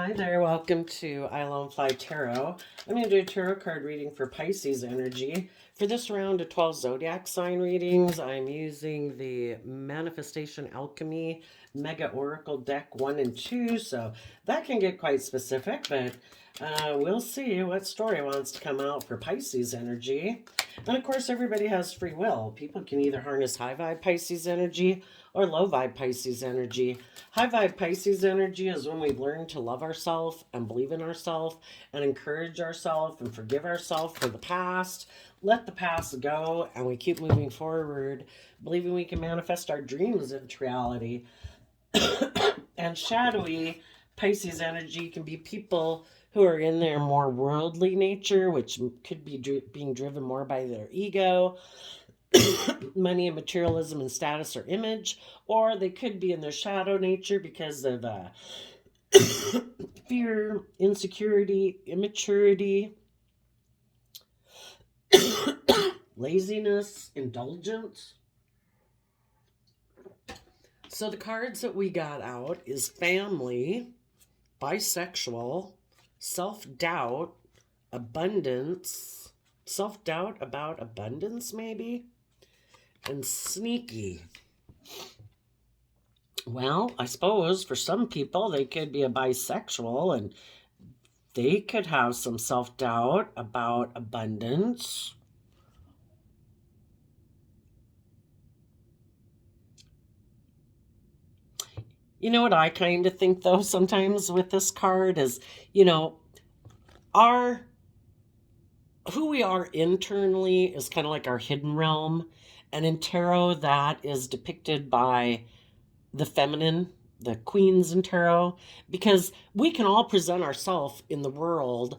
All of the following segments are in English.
Hi there, welcome to I Alone Fly Tarot. I'm going to do a tarot card reading for Pisces energy. For this round of 12 zodiac sign readings, I'm using the Manifestation Alchemy Mega Oracle deck 1 and 2, so that can get quite specific, but we'll see what story wants to come out for Pisces energy. And of course, everybody has free will. People can either harness high vibe Pisces energy or low vibe Pisces energy. High vibe Pisces energy is when we've learned to love ourselves and believe in ourselves and encourage ourselves and forgive ourselves for the past. Let the past go and we keep moving forward, believing we can manifest our dreams into reality. And shadowy Pisces energy can be people who are in their more worldly nature, which could be being driven more by their ego, money and materialism and status or image, or they could be in their shadow nature because of fear, insecurity, immaturity, laziness, indulgence. So the cards that we got out is family, bisexual, self-doubt, abundance, self-doubt about abundance maybe, and sneaky. Well, I suppose for some people they could be a bisexual and they could have some self-doubt about abundance. You know what I kind of think though sometimes with this card is, who we are internally is kind of like our hidden realm. And in tarot, that is depicted by the feminine, the queens in tarot, because we can all present ourselves in the world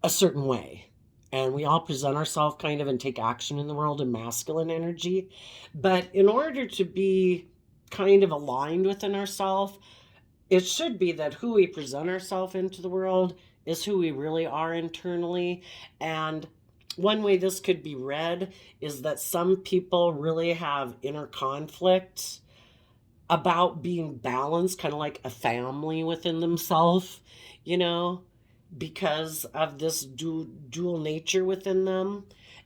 a certain way. And we all present ourselves kind of and take action in the world in masculine energy. But in order to be kind of aligned within ourselves, it should be that who we present ourselves into the world is who we really are internally. And one way this could be read is that some people really have inner conflict about being balanced, kind of like a family within themselves, because of this dual nature within them.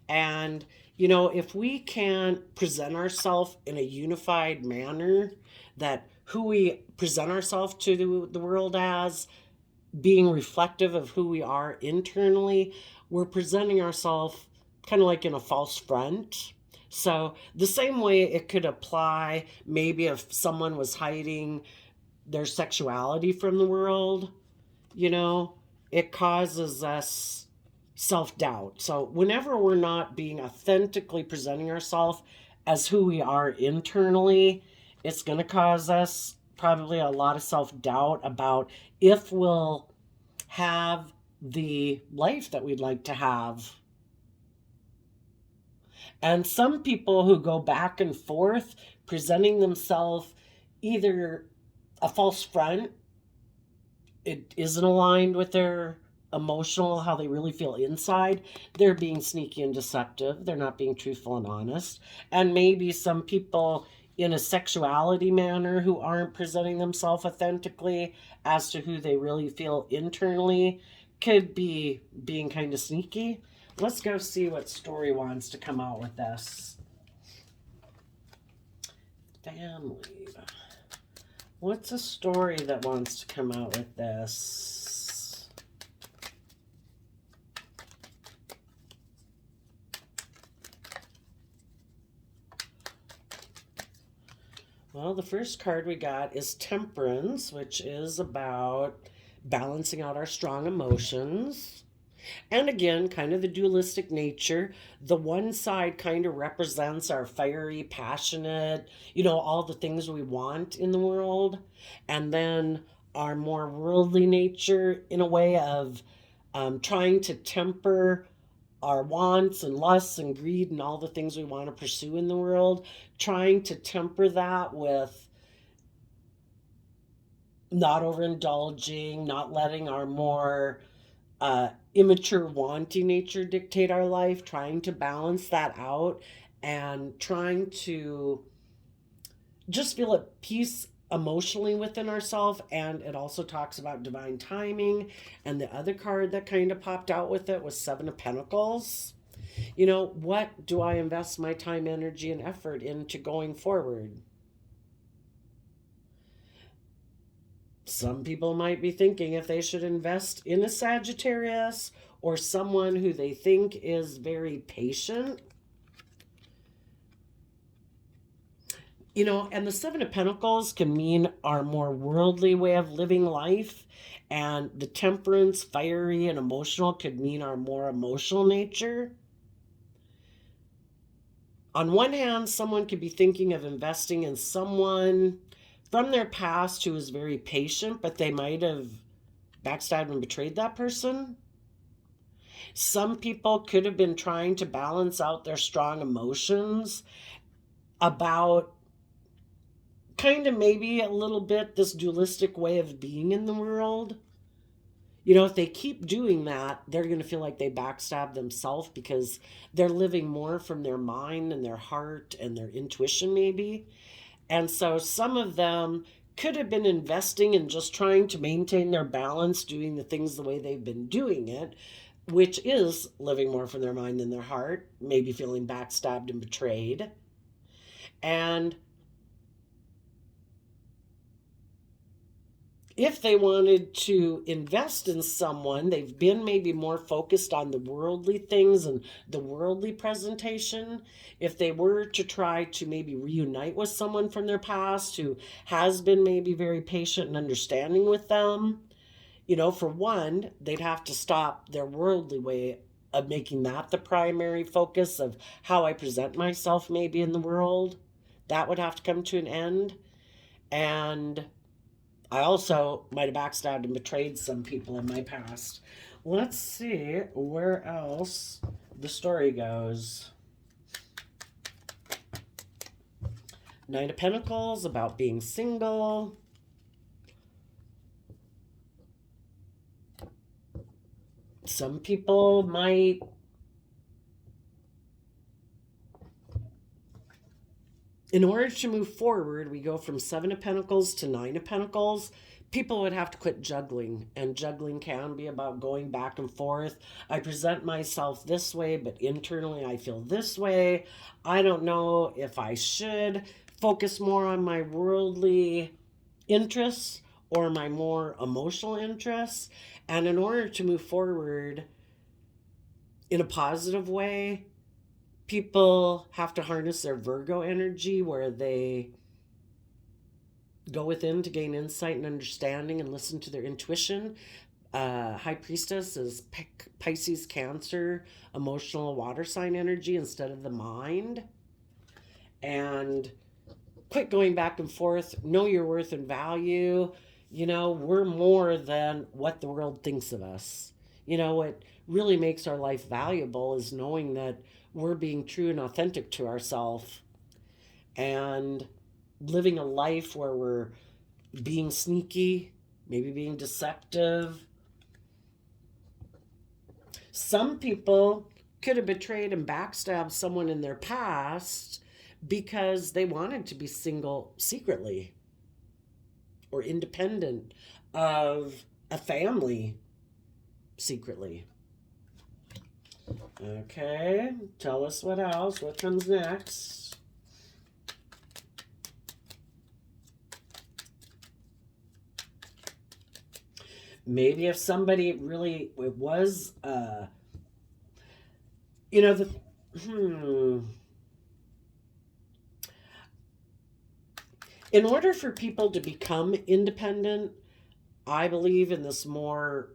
And, if we can't present ourselves in a unified manner, that who we present ourselves to the world as being reflective of who we are internally, we're presenting ourselves kind of like in a false front. So the same way it could apply maybe if someone was hiding their sexuality from the world, it causes us self-doubt. So whenever we're not being authentically presenting ourselves as who we are internally, it's going to cause us probably a lot of self-doubt about if we'll have the life that we'd like to have. And some people who go back and forth presenting themselves either a false front, it isn't aligned with their emotional, how they really feel inside, they're being sneaky and deceptive, they're not being truthful and honest. And maybe some people in a sexuality manner who aren't presenting themselves authentically as to who they really feel internally could be being kind of sneaky. Let's go see what story wants to come out with this. Family. What's a story that wants to come out with this? Well, the first card we got is Temperance, which is about balancing out our strong emotions. And again, kind of the dualistic nature. The one side kind of represents our fiery, passionate, all the things we want in the world. And then our more worldly nature in a way of trying to temper our wants and lusts and greed and all the things we want to pursue in the world, trying to temper that with not overindulging, not letting our more immature wanting nature dictate our life, trying to balance that out and trying to just feel at peace emotionally within ourselves, and it also talks about divine timing. And the other card that kind of popped out with it was Seven of Pentacles. You know, what do I invest my time, energy, and effort into going forward? Some people might be thinking if they should invest in a Sagittarius or someone who they think is very patient. You know, and the Seven of Pentacles can mean our more worldly way of living life, and the Temperance, fiery, and emotional could mean our more emotional nature. On one hand, someone could be thinking of investing in someone from their past who is very patient, but they might have backstabbed and betrayed that person. Some people could have been trying to balance out their strong emotions about kind of maybe a little bit this dualistic way of being in the world. You know, if they keep doing that, they're going to feel like they backstab themselves because they're living more from their mind and their heart and their intuition, maybe. And so some of them could have been investing in just trying to maintain their balance, doing the things the way they've been doing it, which is living more from their mind than their heart, maybe feeling backstabbed and betrayed. And if they wanted to invest in someone, they've been maybe more focused on the worldly things and the worldly presentation. If they were to try to maybe reunite with someone from their past who has been maybe very patient and understanding with them, you know, for one, they'd have to stop their worldly way of making that the primary focus of how I present myself maybe in the world. That would have to come to an end. And I also might have backstabbed and betrayed some people in my past. Let's see where else the story goes. Nine of Pentacles, about being single. Some people might in order to move forward, we go from Seven of Pentacles to Nine of Pentacles. People would have to quit juggling, and juggling can be about going back and forth. I present myself this way, but internally I feel this way. I don't know if I should focus more on my worldly interests or my more emotional interests. And in order to move forward in a positive way, people have to harness their Virgo energy where they go within to gain insight and understanding and listen to their intuition. High Priestess is Pisces, Cancer, emotional water sign energy instead of the mind. And quit going back and forth. Know your worth and value. You know, we're more than what the world thinks of us. You know, what really makes our life valuable is knowing that we're being true and authentic to ourselves and living a life where we're being sneaky, maybe being deceptive. Some people could have betrayed and backstabbed someone in their past because they wanted to be single secretly or independent of a family secretly. Okay, tell us what else. What comes next? Maybe if somebody really, it was, you know, in order for people to become independent, I believe in this more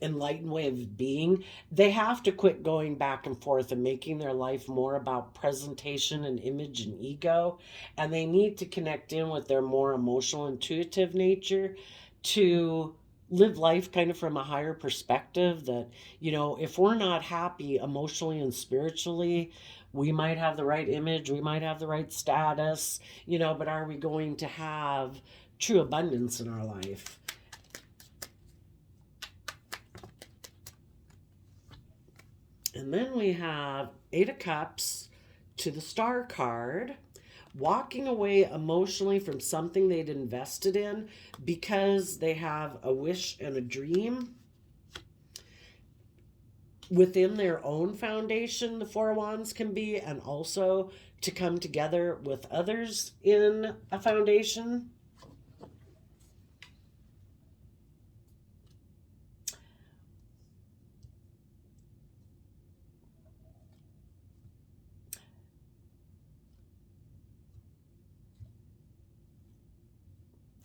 enlightened way of being, they have to quit going back and forth and making their life more about presentation and image and ego. And they need to connect in with their more emotional, intuitive nature to live life kind of from a higher perspective that, you know, if we're not happy emotionally and spiritually, we might have the right image, we might have the right status, you know, but are we going to have true abundance in our life? And then we have Eight of Cups to the Star card, walking away emotionally from something they'd invested in because they have a wish and a dream within their own foundation, the Four of Wands can be, and also to come together with others in a foundation.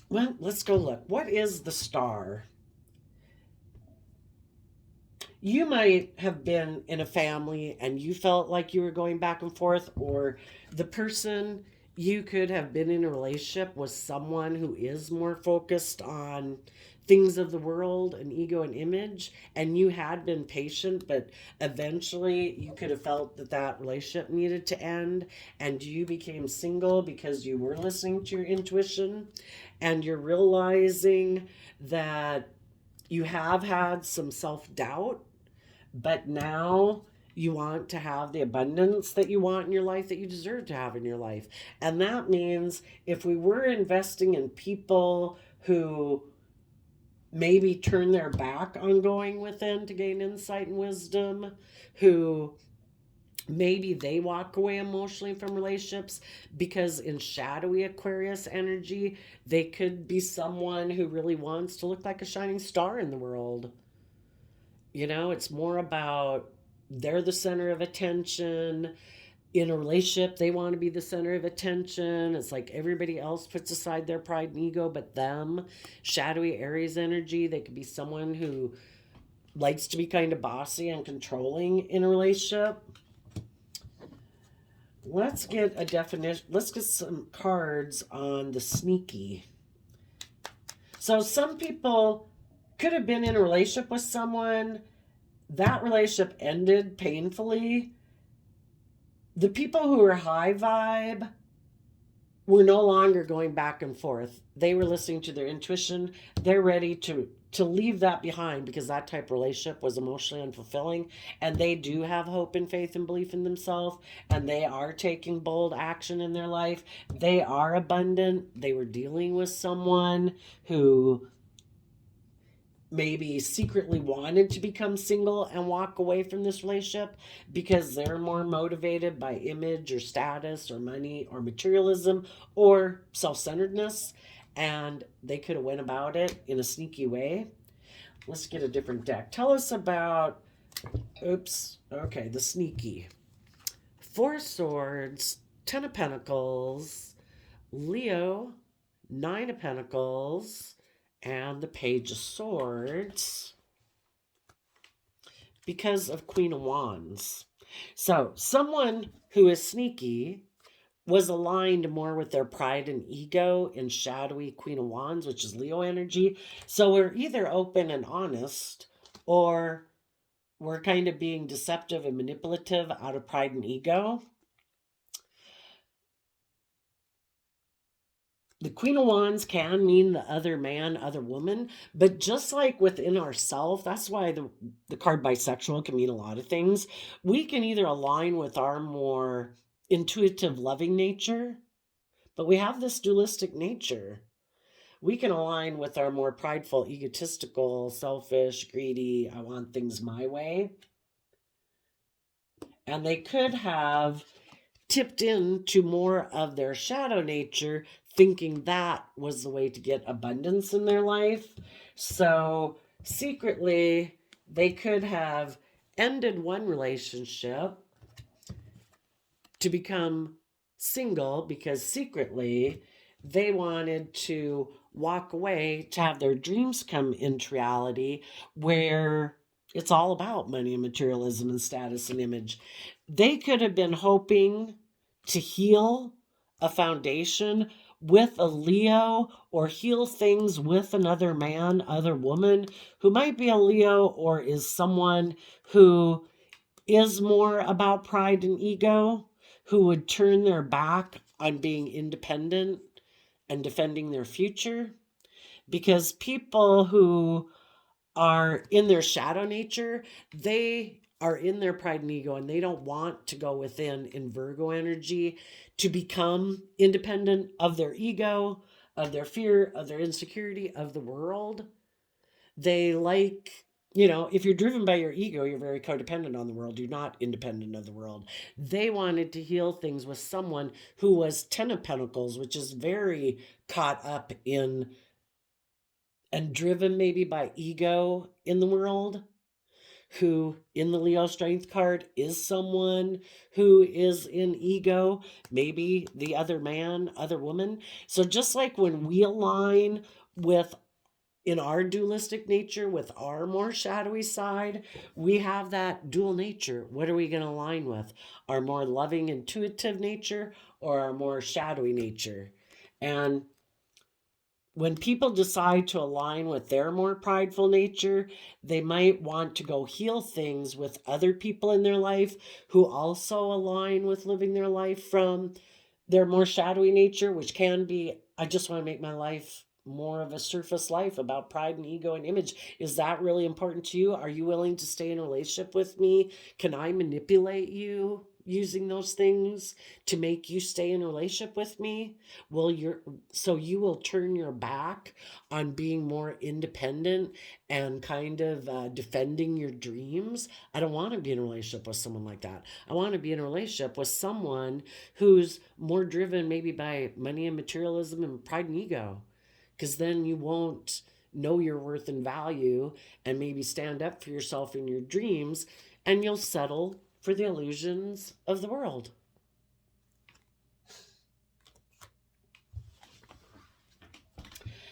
Well, let's go look. What is the star? You might have been in a family and you felt like you were going back and forth, or the person you could have been in a relationship was someone who is more focused on things of the world and ego and image, and you had been patient, but eventually you could have felt that that relationship needed to end, and you became single because you were listening to your intuition, and you're realizing that you have had some self-doubt, but now you want to have the abundance that you want in your life, that you deserve to have in your life. And that means if we were investing in people who maybe turn their back on going within to gain insight and wisdom, who maybe they walk away emotionally from relationships because in shadowy Aquarius energy, they could be someone who really wants to look like a shining star in the world. You know, it's more about they're the center of attention. In a relationship, they want to be the center of attention. It's like everybody else puts aside their pride and ego but them. Shadowy Aries energy, they could be someone who likes to be kind of bossy and controlling in a relationship. Let's get a definition. Let's get some cards on the sneaky. So some people could have been in a relationship with someone. That relationship ended painfully. The people who were high vibe were no longer going back and forth. They were listening to their intuition. They're ready to leave that behind because that type of relationship was emotionally unfulfilling, and they do have hope and faith and belief in themselves, and they are taking bold action in their life. They are abundant. They were dealing with someone who maybe secretly wanted to become single and walk away from this relationship because they're more motivated by image or status or money or materialism or self-centeredness, and they could have went about it in a sneaky way. Let's get a different deck. Tell us about, the sneaky. Four Swords, Ten of Pentacles, Leo, Nine of Pentacles, and the Page of Swords because of Queen of Wands. So someone who is sneaky was aligned more with their pride and ego in shadowy Queen of Wands, which is Leo energy. So we're either open and honest, or we're kind of being deceptive and manipulative out of pride and ego. The Queen of Wands can mean the other man, other woman, but just like within ourselves, that's why the card bisexual can mean a lot of things. We can either align with our more intuitive, loving nature, but we have this dualistic nature. We can align with our more prideful, egotistical, selfish, greedy, I want things my way. And they could have tipped into more of their shadow nature, thinking that was the way to get abundance in their life. So secretly, they could have ended one relationship to become single because secretly they wanted to walk away to have their dreams come into reality, where it's all about money and materialism and status and image. They could have been hoping to heal a foundation with a Leo, or heal things with another man, other woman who might be a Leo, or is someone who is more about pride and ego, who would turn their back on being independent and defending their future. Because people who are in their shadow nature, they are in their pride and ego, and they don't want to go within in Virgo energy to become independent of their ego, of their fear, of their insecurity, of the world. They like, if you're driven by your ego, you're very codependent on the world. You're not independent of the world. They wanted to heal things with someone who was Ten of Pentacles, which is very caught up in and driven maybe by ego in the world, who in the Leo strength card is someone who is in ego, maybe the other man, other woman. So just like when we align with in our dualistic nature with our more shadowy side, we have that dual nature. What are we going to align with? Our more loving, intuitive nature or our more shadowy nature? And when people decide to align with their more prideful nature, they might want to go heal things with other people in their life who also align with living their life from their more shadowy nature, which can be, I just want to make my life more of a surface life about pride and ego and image. Is that really important to you? Are you willing to stay in a relationship with me? Can I manipulate you using those things to make you stay in a relationship with me? So you will turn your back on being more independent and kind of defending your dreams? I don't want to be in a relationship with someone like that. I want to be in a relationship with someone who's more driven maybe by money and materialism and pride and ego, because then you won't know your worth and value and maybe stand up for yourself in your dreams, and you'll settle for the illusions of the world.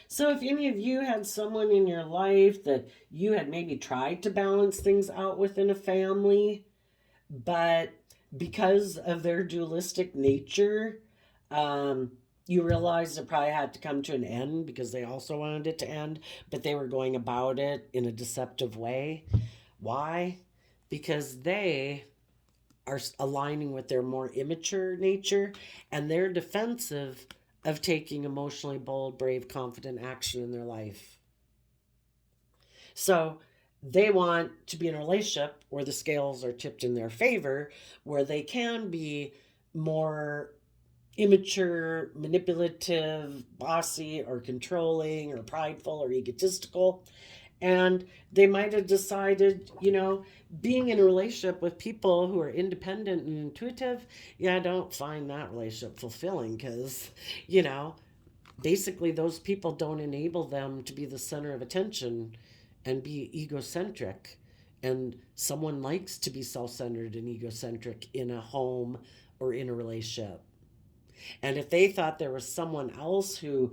So if any of you had someone in your life that you had maybe tried to balance things out within a family, but because of their dualistic nature, you realized it probably had to come to an end because they also wanted it to end, but they were going about it in a deceptive way. Why? Because they are aligning with their more immature nature, and they're defensive of taking emotionally bold, brave, confident action in their life. So they want to be in a relationship where the scales are tipped in their favor, where they can be more immature, manipulative, bossy, or controlling, or prideful, or egotistical. And they might have decided, being in a relationship with people who are independent and intuitive, I don't find that relationship fulfilling because, basically those people don't enable them to be the center of attention and be egocentric. And someone likes to be self-centered and egocentric in a home or in a relationship. And if they thought there was someone else who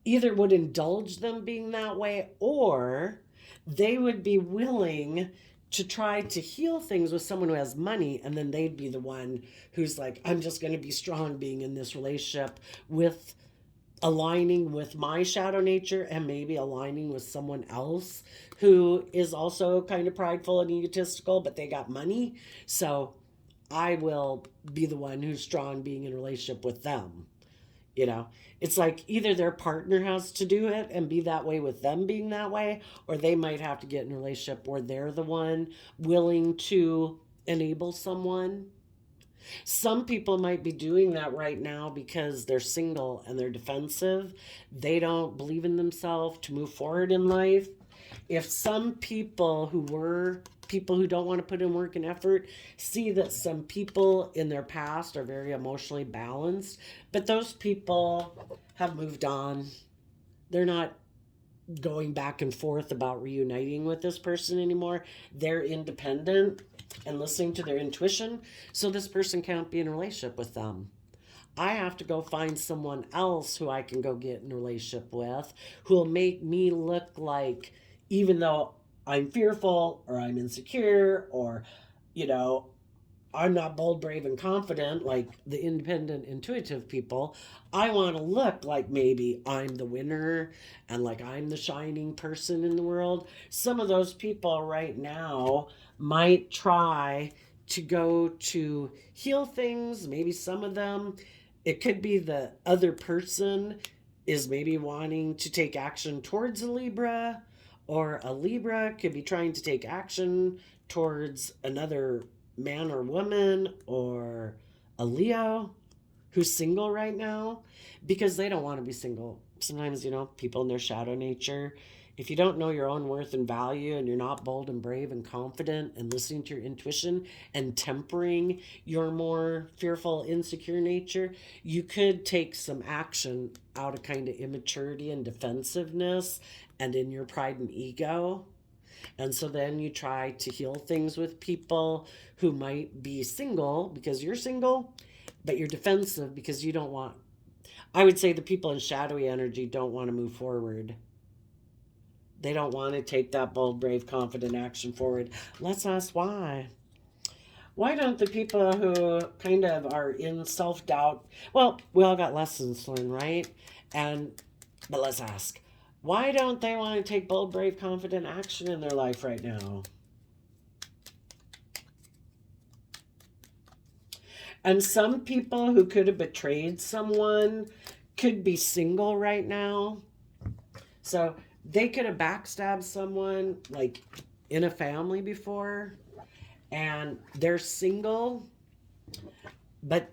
either would indulge them being that way, or they would be willing to try to heal things with someone who has money, and then they'd be the one who's like, I'm just going to be strong being in this relationship with aligning with my shadow nature and maybe aligning with someone else who is also kind of prideful and egotistical, but they got money. So I will be the one who's strong being in a relationship with them. It's like either their partner has to do it and be that way with them being that way, or they might have to get in a relationship where they're the one willing to enable someone. Some people might be doing that right now because they're single and they're defensive. They don't believe in themselves to move forward in life. If some people who don't want to put in work and effort see that some people in their past are very emotionally balanced, but those people have moved on. They're not going back and forth about reuniting with this person anymore. They're independent and listening to their intuition, so this person can't be in a relationship with them. I have to go find someone else who I can go get in a relationship with, who will make me look like, even though I'm fearful or I'm insecure or, I'm not bold, brave, and confident like the independent, intuitive people, I want to look like maybe I'm the winner and like I'm the shining person in the world. Some of those people right now might try to go to heal things. Maybe some of them, it could be the other person is maybe wanting to take action towards a Libra, Or a Libra could be trying to take action towards another man or woman, or a Leo who's single right now because they don't want to be single. Sometimes, people in their shadow nature, if you don't know your own worth and value and you're not bold and brave and confident and listening to your intuition and tempering your more fearful, insecure nature, you could take some action out of kind of immaturity and defensiveness and in your pride and ego. And so then you try to heal things with people who might be single because you're single, but you're defensive because you don't want. I would say the people in shadowy energy don't want to move forward. They don't want to take that bold, brave, confident action forward. Let's ask why. Why don't the people who kind of are in self-doubt, well, we all got lessons to learn, right? But let's ask, why don't they want to take bold, brave, confident action in their life right now? And some people who could have betrayed someone could be single right now. So they could have backstabbed someone like in a family before, and they're single, but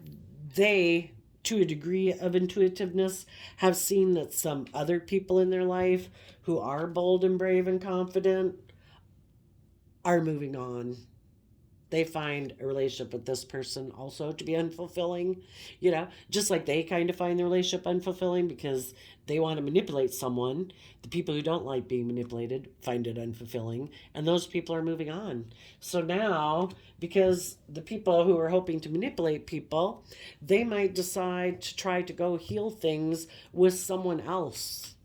they, to a degree of intuitiveness, have seen that some other people in their life who are bold and brave and confident are moving on. They find a relationship with this person also to be unfulfilling, just like they kind of find the relationship unfulfilling because they want to manipulate someone. The people who don't like being manipulated find it unfulfilling, and those people are moving on. So now, because the people who are hoping to manipulate people, they might decide to try to go heal things with someone else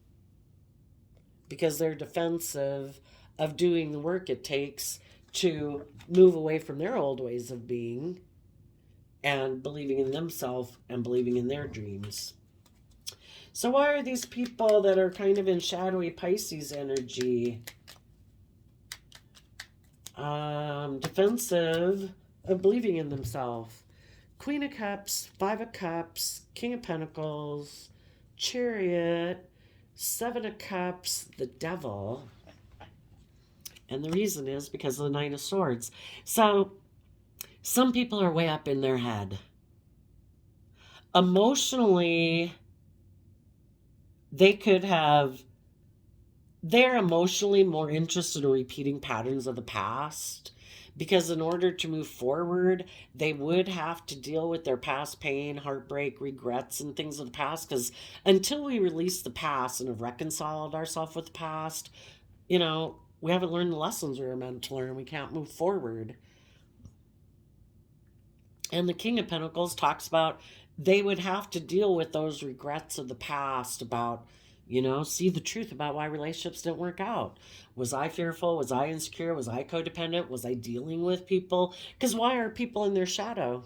because they're defensive of doing the work it takes to move away from their old ways of being and believing in themselves and believing in their dreams. So why are these people that are kind of in shadowy Pisces energy defensive of believing in themselves? Queen of Cups, Five of Cups, King of Pentacles, Chariot, Seven of Cups, the Devil. And the reason is because of the Nine of Swords. So some people are way up in their head. Emotionally, they're emotionally more interested in repeating patterns of the past because in order to move forward, they would have to deal with their past pain, heartbreak, regrets, and things of the past. Because until we release the past and have reconciled ourselves with the past, we haven't learned the lessons we were meant to learn. We can't move forward. And the King of Pentacles talks about they would have to deal with those regrets of the past about, see the truth about why relationships didn't work out. Was I fearful? Was I insecure? Was I codependent? Was I dealing with people? Because why are people in their shadow?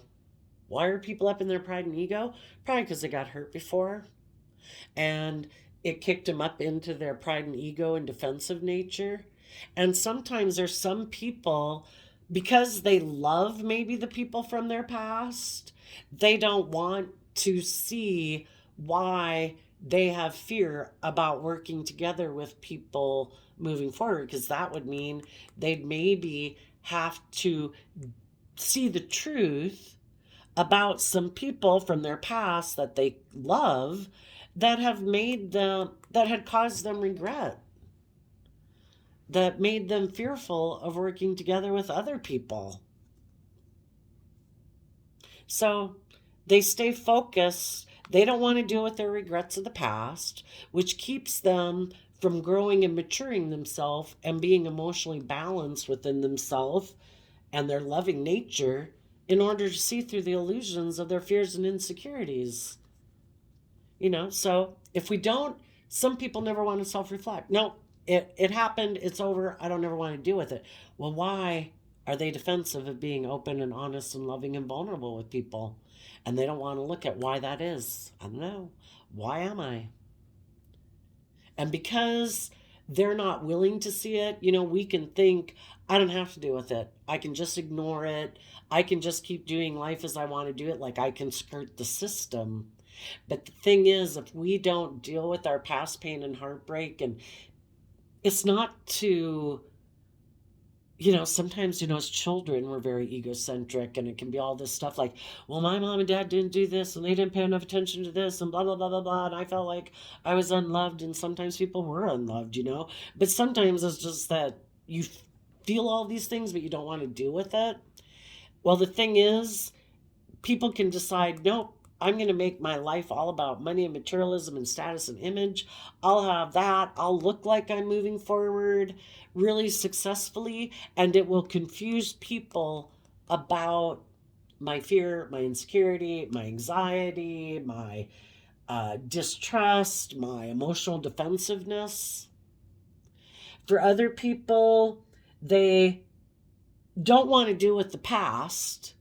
Why are people up in their pride and ego? Probably because they got hurt before. And it kicked them up into their pride and ego and defensive nature. And sometimes there's some people, because they love maybe the people from their past, they don't want to see why they have fear about working together with people moving forward, because that would mean they'd maybe have to see the truth about some people from their past that they love that had caused them regret, that made them fearful of working together with other people. So they stay focused. They don't want to deal with their regrets of the past, which keeps them from growing and maturing themselves and being emotionally balanced within themselves and their loving nature in order to see through the illusions of their fears and insecurities. So if we don't, some people never want to self-reflect. No, it happened, it's over, I don't ever want to deal with it. Well, why are they defensive of being open and honest and loving and vulnerable with people? And they don't want to look at why that is. I don't know. Why am I? And because they're not willing to see it, we can think, I don't have to deal with it. I can just ignore it. I can just keep doing life as I want to do it. Like I can skirt the system. But the thing is, if we don't deal with our past pain and heartbreak and it's not to, sometimes, as children, we're very egocentric, and it can be all this stuff like, well, my mom and dad didn't do this and they didn't pay enough attention to this and blah, blah, blah, blah, blah. And I felt like I was unloved, and sometimes people were unloved, but sometimes it's just that you feel all these things, but you don't want to deal with it. Well, the thing is, people can decide, nope, I'm going to make my life all about money and materialism and status and image. I'll have that. I'll look like I'm moving forward really successfully, and it will confuse people about my fear, my insecurity, my anxiety, my distrust, my emotional defensiveness. For other people, they don't want to deal with the past,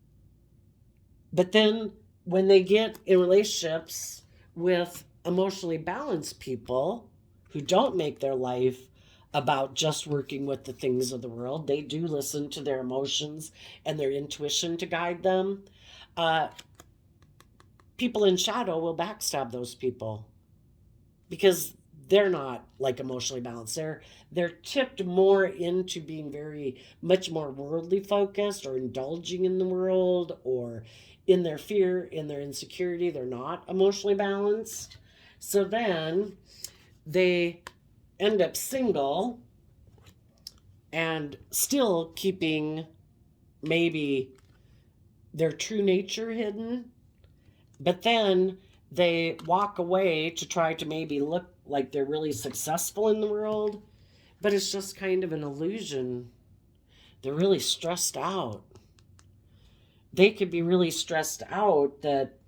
but then when they get in relationships with emotionally balanced people who don't make their life about just working with the things of the world, they do listen to their emotions and their intuition to guide them. People in shadow will backstab those people because they're not like emotionally balanced. They're tipped more into being very much more worldly focused, or indulging in the world, or in their fear, in their insecurity. They're not emotionally balanced. So then they end up single and still keeping maybe their true nature hidden. But then they walk away to try to maybe look like they're really successful in the world, but it's just kind of an illusion. They're really stressed out. They could be really stressed out that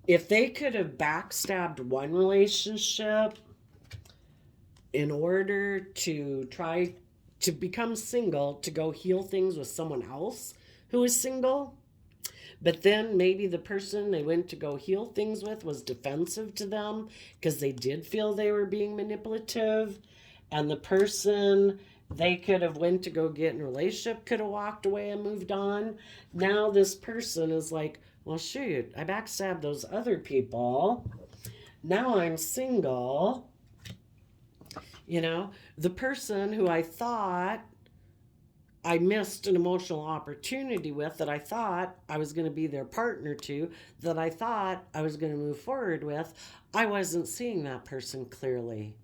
if they could have backstabbed one relationship in order to try to become single, to go heal things with someone else who is single, but then maybe the person they went to go heal things with was defensive to them because they did feel they were being manipulative, and the person they could have went to go get in a relationship could have walked away and moved on. Now this person is like, well, shoot, I backstabbed those other people. Now I'm single. The person who I thought I missed an emotional opportunity with, that I thought I was going to be their partner to, that I thought I was going to move forward with, I wasn't seeing that person clearly.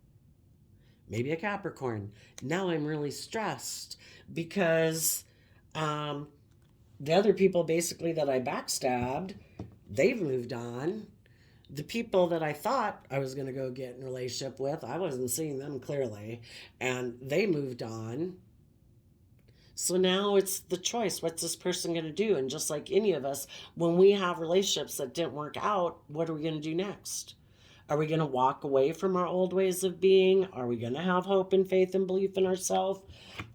Maybe a Capricorn. Now I'm really stressed because the other people basically that I backstabbed, they've moved on. The people that I thought I was going to go get in a relationship with, I wasn't seeing them clearly, and they moved on. So now it's the choice. What's this person going to do? And just like any of us, when we have relationships that didn't work out, what are we going to do next? Are we going to walk away from our old ways of being? Are we going to have hope and faith and belief in ourselves?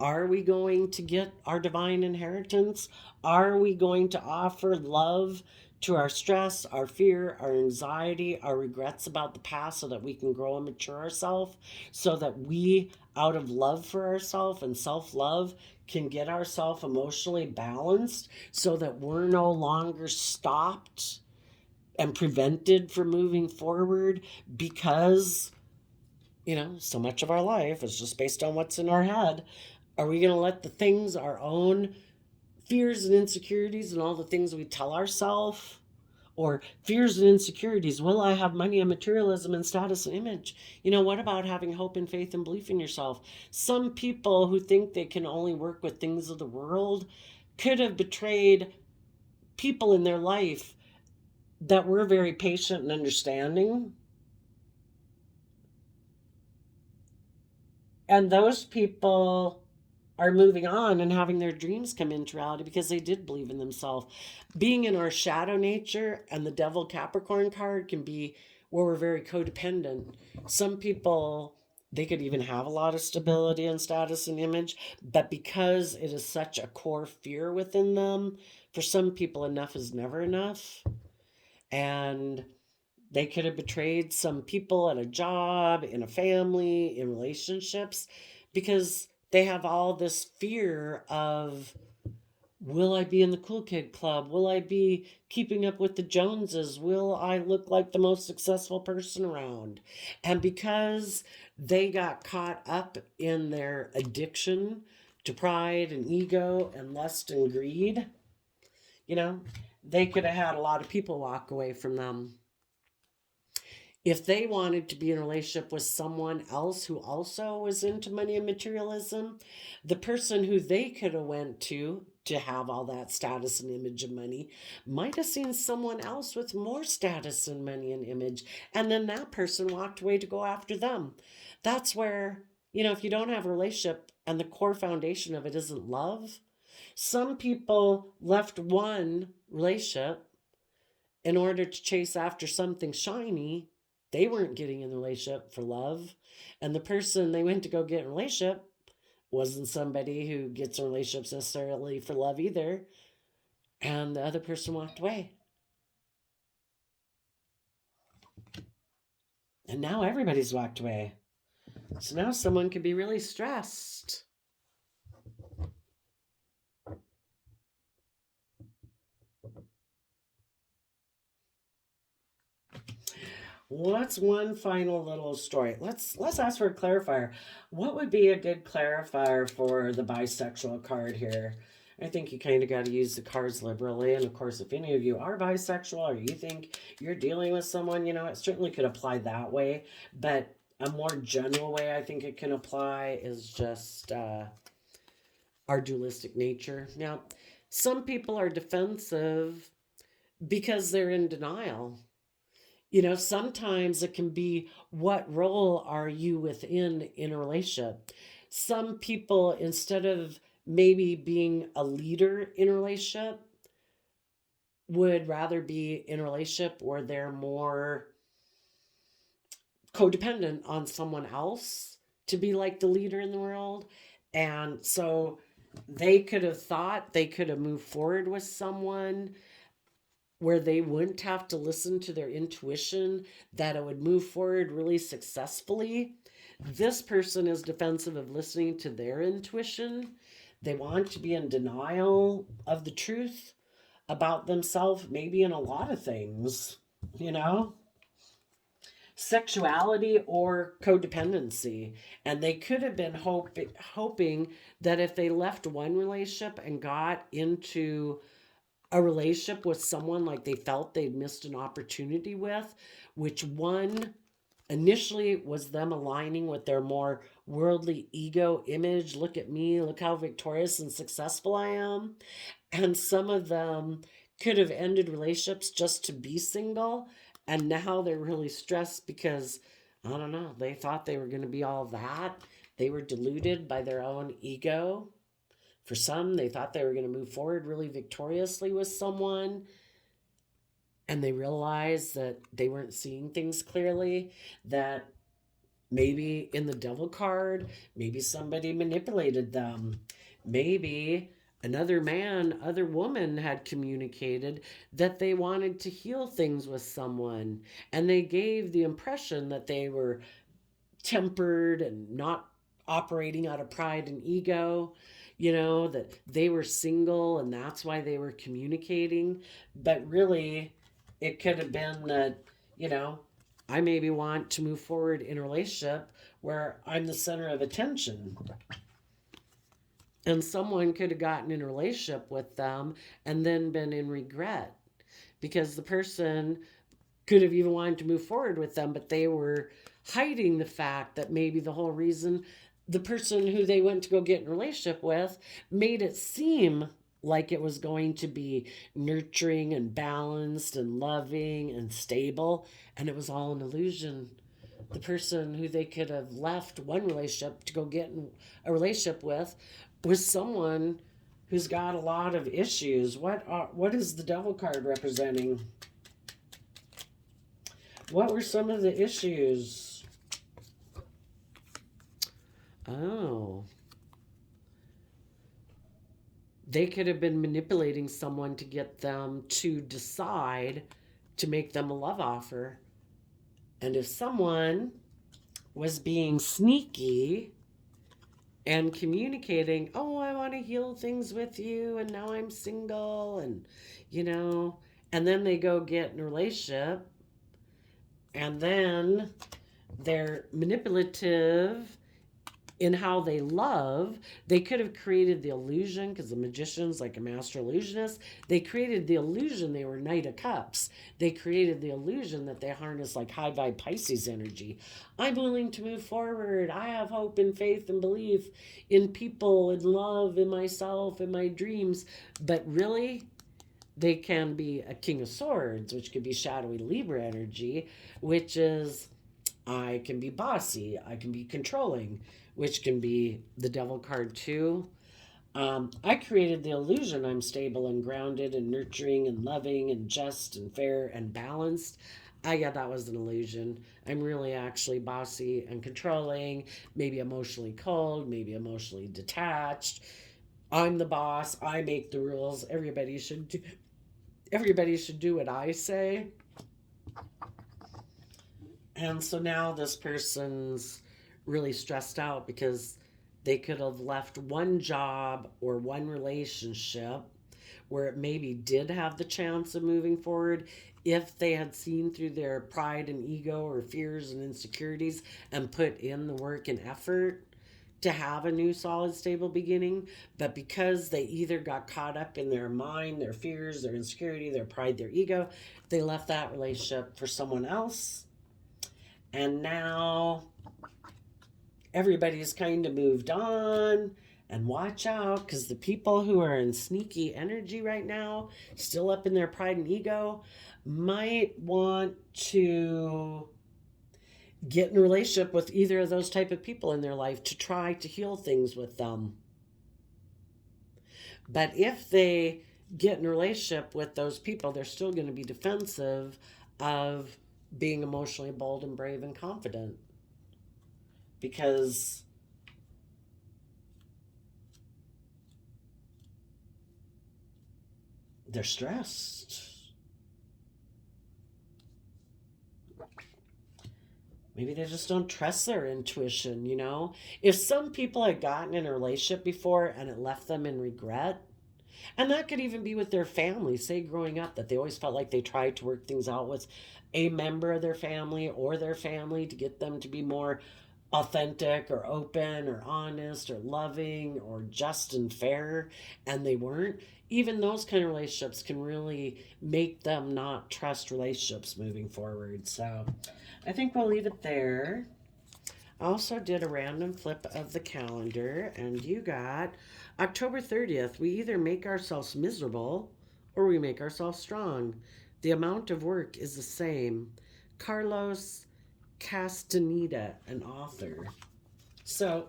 Are we going to get our divine inheritance? Are we going to offer love to our stress, our fear, our anxiety, our regrets about the past, so that we can grow and mature ourselves, so that we, out of love for ourselves and self-love, can get ourselves emotionally balanced, so that we're no longer stopped and prevented from moving forward because, so much of our life is just based on what's in our head. Are we going to let the things, our own fears and insecurities and all the things we tell ourselves, or fears and insecurities, will I have money and materialism and status and image? What about having hope and faith and belief in yourself? Some people who think they can only work with things of the world could have betrayed people in their life that were very patient and understanding. And those people are moving on and having their dreams come into reality because they did believe in themselves. Being in our shadow nature, and the Devil Capricorn card can be where we're very codependent. Some people, they could even have a lot of stability and status and image, but because it is such a core fear within them, for some people, enough is never enough. And they could have betrayed some people at a job, in a family, in relationships, because they have all this fear of Will I be in the cool kid club? Will I be keeping up with the Joneses? Will I look like the most successful person around? And because they got caught up in their addiction to pride and ego and lust and greed, you know, they could have had a lot of people walk away from them. If they wanted to be in a relationship with someone else who also was into money and materialism, the person who they could have went to have all that status and image and money might have seen someone else with more status and money and image, and then that person walked away to go after them. That's where, if you don't have a relationship and the core foundation of it isn't love, some people left one relationship in order to chase after something shiny. They weren't getting in the relationship for love. And the person they went to go get in a relationship wasn't somebody who gets in relationships necessarily for love either. And the other person walked away. And now everybody's walked away. So now someone could be really stressed. What's one final little story? Let's ask for a clarifier. What would be a good clarifier for the bisexual card here? I think you kind of got to use the cards liberally. And of course, if any of you are bisexual or you think you're dealing with someone, it certainly could apply that way. But a more general way I think it can apply is just our dualistic nature. Now, some people are defensive because they're in denial. Sometimes it can be, what role are you within in a relationship? Some people, instead of maybe being a leader in a relationship, would rather be in a relationship where they're more codependent on someone else to be like the leader in the world. And so they could have thought they could have moved forward with someone where they wouldn't have to listen to their intuition, that it would move forward really successfully. This person is defensive of listening to their intuition. They want to be in denial of the truth about themselves, maybe in a lot of things, sexuality or codependency. And they could have been hoping that if they left one relationship and got into a relationship with someone like they felt they'd missed an opportunity with, which one initially was them aligning with their more worldly ego image. Look at me, look how victorious and successful I am. And some of them could have ended relationships just to be single. And now they're really stressed because, I don't know, they thought they were going to be all that. They were deluded by their own ego. For some, they thought they were going to move forward really victoriously with someone, and they realized that they weren't seeing things clearly, that maybe in the devil card, maybe somebody manipulated them. Maybe another man, other woman had communicated that they wanted to heal things with someone, and they gave the impression that they were tempered and not operating out of pride and ego, that they were single and that's why they were communicating. But really, it could have been that, I maybe want to move forward in a relationship where I'm the center of attention. And someone could have gotten in a relationship with them and then been in regret because the person could have even wanted to move forward with them, but they were hiding the fact that maybe the whole reason the person who they went to go get in a relationship with made it seem like it was going to be nurturing and balanced and loving and stable, and it was all an illusion. The person who they could have left one relationship to go get in a relationship with was someone who's got a lot of issues. What is the devil card representing? What were some of the issues? Oh. They could have been manipulating someone to get them to decide to make them a love offer. And if someone was being sneaky and communicating, oh, I want to heal things with you, and now I'm single, and you know, and then they go get in a relationship, and then they're manipulative in how they love. They could have created the illusion, because the magician's like a master illusionist. They created the illusion they were Knight of Cups. They created the illusion that they harness like high vibe Pisces energy. I'm willing to move forward. I have hope and faith and belief in people and love in myself and my dreams. But really, they can be a King of Swords, which could be shadowy Libra energy, which is I can be bossy, I can be controlling, which can be the Devil card too. I created the illusion I'm stable and grounded and nurturing and loving and just and fair and balanced. Yeah, that was an illusion. I'm really actually bossy and controlling, maybe emotionally cold, maybe emotionally detached. I'm the boss. I make the rules. Everybody should do what I say. And so now this person's really stressed out because they could have left one job or one relationship where it maybe did have the chance of moving forward if they had seen through their pride and ego or fears and insecurities and put in the work and effort to have a new solid stable beginning. But because they either got caught up in their mind, their fears, their insecurity, their pride, their ego, they left that relationship for someone else. And now everybody's kind of moved on. And watch out, because the people who are in sneaky energy right now, still up in their pride and ego, might want to get in a relationship with either of those type of people in their life to try to heal things with them. But if they get in a relationship with those people, they're still going to be defensive of being emotionally bold and brave and confident, because they're stressed. Maybe they just don't trust their intuition, you know? If some people had gotten in a relationship before and it left them in regret, and that could even be with their family, say growing up, that they always felt like they tried to work things out with a member of their family or their family to get them to be more authentic or open or honest or loving or just and fair, and they weren't. Even those kind of relationships can really make them not trust relationships moving forward. So I think we'll leave it there. I also did a random flip of the calendar, and you got October 30th. We either make ourselves miserable or we make ourselves strong. The amount of work is the same. Carlos Castaneda, an author. So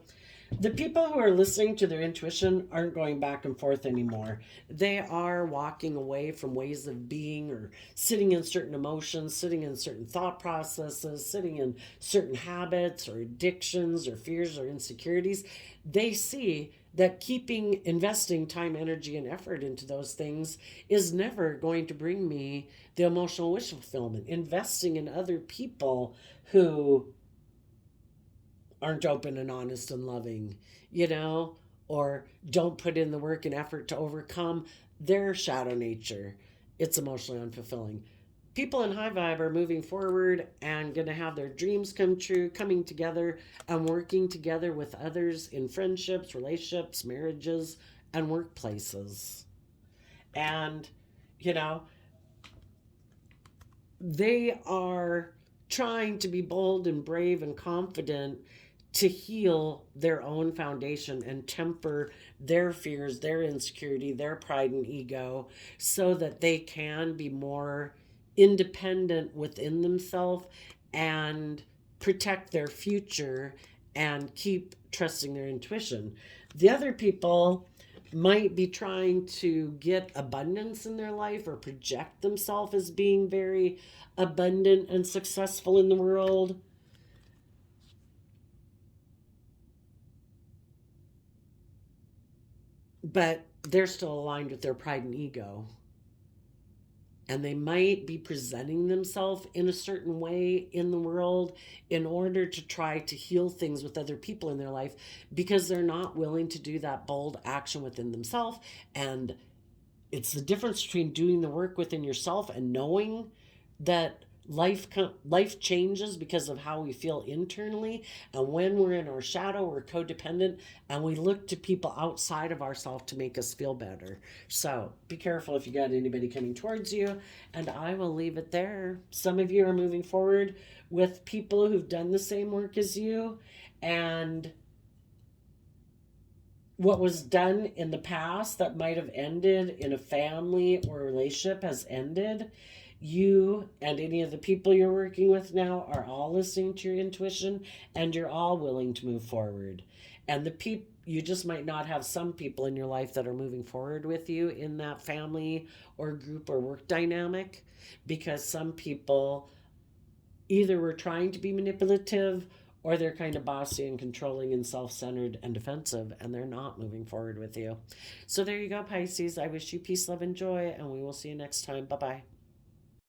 the people who are listening to their intuition aren't going back and forth anymore. They are walking away from ways of being or sitting in certain emotions, sitting in certain thought processes, sitting in certain habits or addictions or fears or insecurities. They see that investing time, energy, and effort into those things is never going to bring me the emotional wish fulfillment. Investing in other people who aren't open and honest and loving, you know, or don't put in the work and effort to overcome their shadow nature. It's emotionally unfulfilling. People in high vibe are moving forward and going to have their dreams come true, coming together and working together with others in friendships, relationships, marriages, and workplaces. And, you know, they are trying to be bold and brave and confident to heal their own foundation and temper their fears, their insecurity, their pride and ego, so that they can be more independent within themselves and protect their future and keep trusting their intuition. The other people might be trying to get abundance in their life or project themselves as being very abundant and successful in the world. But they're still aligned with their pride and ego. and they might be presenting themselves in a certain way in the world in order to try to heal things with other people in their life, because they're not willing to do that bold action within themselves. And it's the difference between doing the work within yourself and knowing that life changes because of how we feel internally, and when we're in our shadow, we're codependent, and we look to people outside of ourselves to make us feel better. So be careful if you got anybody coming towards you, and I will leave it there. Some of you are moving forward with people who've done the same work as you, and what was done in the past that might have ended in a family or a relationship has ended. You and any of the people you're working with now are all listening to your intuition, and you're all willing to move forward. And you just might not have some people in your life that are moving forward with you in that family or group or work dynamic, because some people either were trying to be manipulative, or they're kind of bossy and controlling and self-centered and defensive, and they're not moving forward with you. So there you go, Pisces. I wish you peace, love, and joy, and we will see you next time. Bye-bye.